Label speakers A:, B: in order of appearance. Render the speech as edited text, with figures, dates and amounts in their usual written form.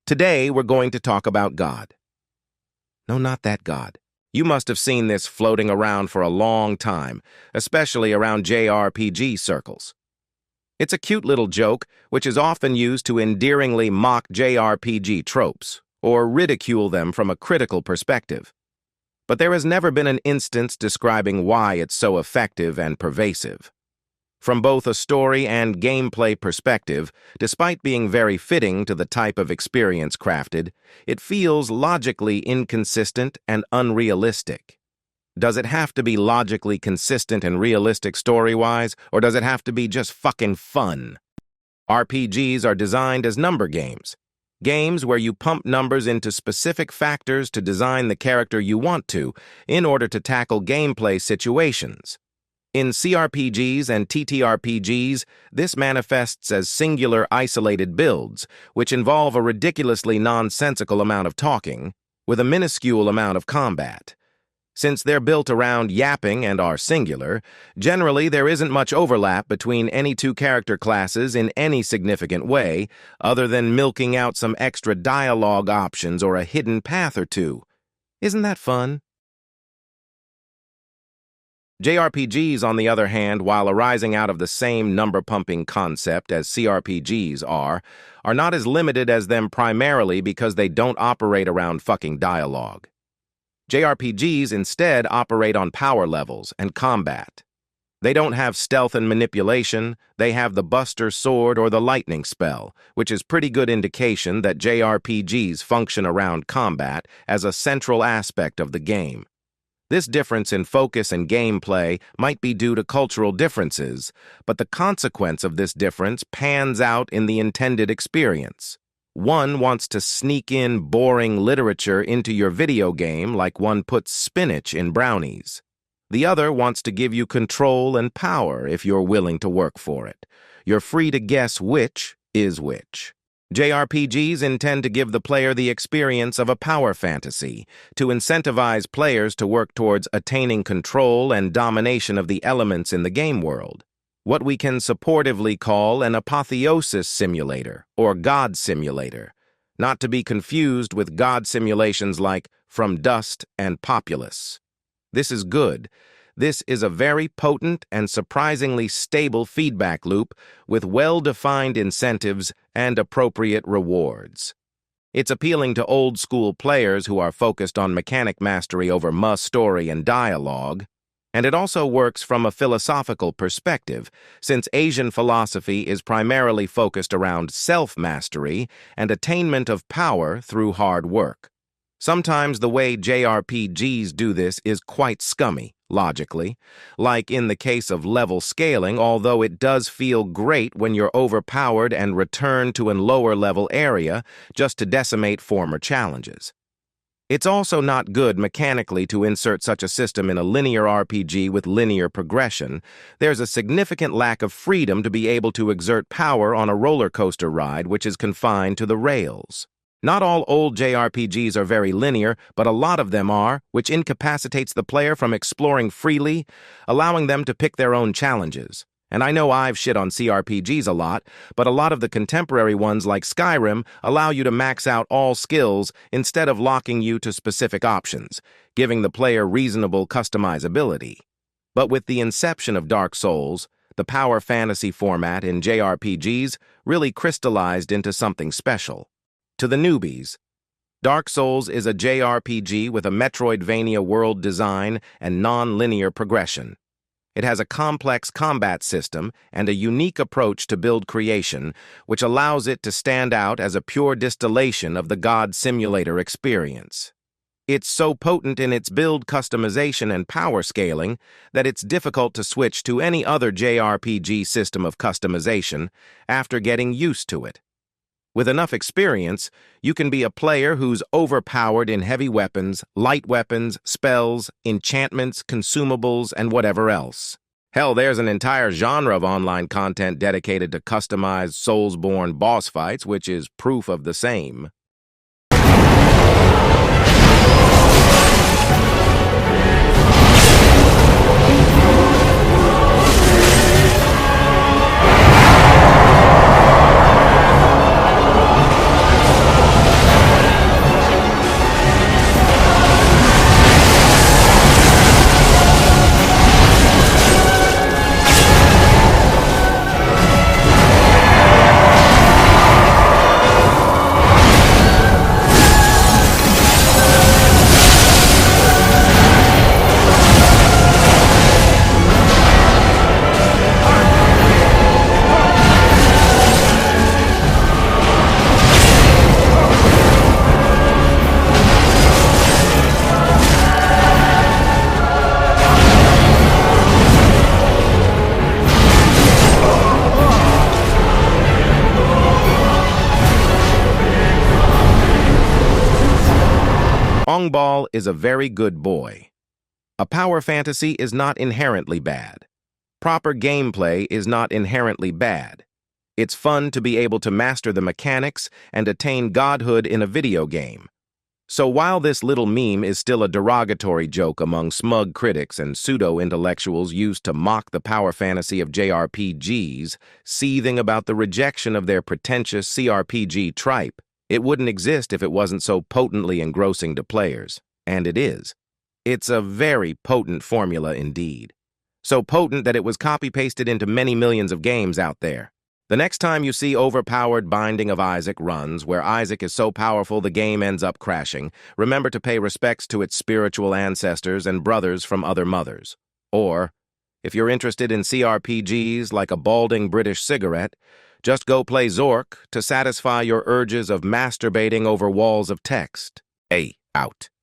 A: Today, we're going to talk about God. No, not that God. You must have seen this floating around for a long time, especially around JRPG circles. It's a cute little joke, which is often used to endearingly mock JRPG tropes, or ridicule them from a critical perspective. But there has never been an instance describing why it's so effective and pervasive. From both a story and gameplay perspective, despite being very fitting to the type of experience crafted, it feels logically inconsistent and unrealistic. Does it have to be logically consistent and realistic story-wise, or does it have to be just fucking fun? RPGs are designed as number games. Games where you pump numbers into specific factors to design the character you want to, in order to tackle gameplay situations. In CRPGs and TTRPGs, this manifests as singular isolated builds, which involve a ridiculously nonsensical amount of talking, with a minuscule amount of combat. Since they're built around yapping and are singular, generally there isn't much overlap between any two character classes in any significant way, other than milking out some extra dialogue options or a hidden path or two. Isn't that fun? JRPGs, on the other hand, while arising out of the same number-pumping concept as CRPGs are not as limited as them primarily because they don't operate around fucking dialogue. JRPGs instead operate on power levels and combat. They don't have stealth and manipulation, they have the Buster Sword or the Lightning Spell, which is pretty good indication that JRPGs function around combat as a central aspect of the game. This difference in focus and gameplay might be due to cultural differences, but the consequence of this difference pans out in the intended experience. One wants to sneak in boring literature into your video game like one puts spinach in brownies. The other wants to give you control and power if you're willing to work for it. You're free to guess which is which. JRPGs intend to give the player the experience of a power fantasy, to incentivize players to work towards attaining control and domination of the elements in the game world. What we can supportively call an apotheosis simulator, or God simulator, not to be confused with God simulations like From Dust and Populous. This is good. This is a very potent and surprisingly stable feedback loop with well-defined incentives and appropriate rewards. It's appealing to old-school players who are focused on mechanic mastery over story and dialogue, and it also works from a philosophical perspective, since Asian philosophy is primarily focused around self-mastery and attainment of power through hard work. Sometimes the way JRPGs do this is quite scummy, logically, like in the case of level scaling, although it does feel great when you're overpowered and return to a lower-level area just to decimate former challenges. It's also not good mechanically to insert such a system in a linear RPG with linear progression. There's a significant lack of freedom to be able to exert power on a roller coaster ride which is confined to the rails. Not all old JRPGs are very linear, but a lot of them are, which incapacitates the player from exploring freely, allowing them to pick their own challenges. And I know I've shit on CRPGs a lot, but a lot of the contemporary ones like Skyrim allow you to max out all skills instead of locking you to specific options, giving the player reasonable customizability. But with the inception of Dark Souls, the power fantasy format in JRPGs really crystallized into something special. To the newbies, Dark Souls is a JRPG with a Metroidvania world design and non-linear progression. It has a complex combat system and a unique approach to build creation, which allows it to stand out as a pure distillation of the God Simulator experience. It's so potent in its build customization and power scaling that it's difficult to switch to any other JRPG system of customization after getting used to it. With enough experience, you can be a player who's overpowered in heavy weapons, light weapons, spells, enchantments, consumables, and whatever else. Hell, there's an entire genre of online content dedicated to customized Soulsborne boss fights, which is proof of the same. Ongball is a very good boy. A power fantasy is not inherently bad. Proper gameplay is not inherently bad. It's fun to be able to master the mechanics and attain godhood in a video game. So while this little meme is still a derogatory joke among smug critics and pseudo-intellectuals used to mock the power fantasy of JRPGs, seething about the rejection of their pretentious CRPG tripe, it wouldn't exist if it wasn't so potently engrossing to players. And it is. It's a very potent formula indeed. So potent that it was copy-pasted into many millions of games out there. The next time you see overpowered Binding of Isaac runs where Isaac is so powerful the game ends up crashing, remember to pay respects to its spiritual ancestors and brothers from other mothers. Or, if you're interested in CRPGs like a balding British cigarette, just go play Zork to satisfy your urges of masturbating over walls of text. Out.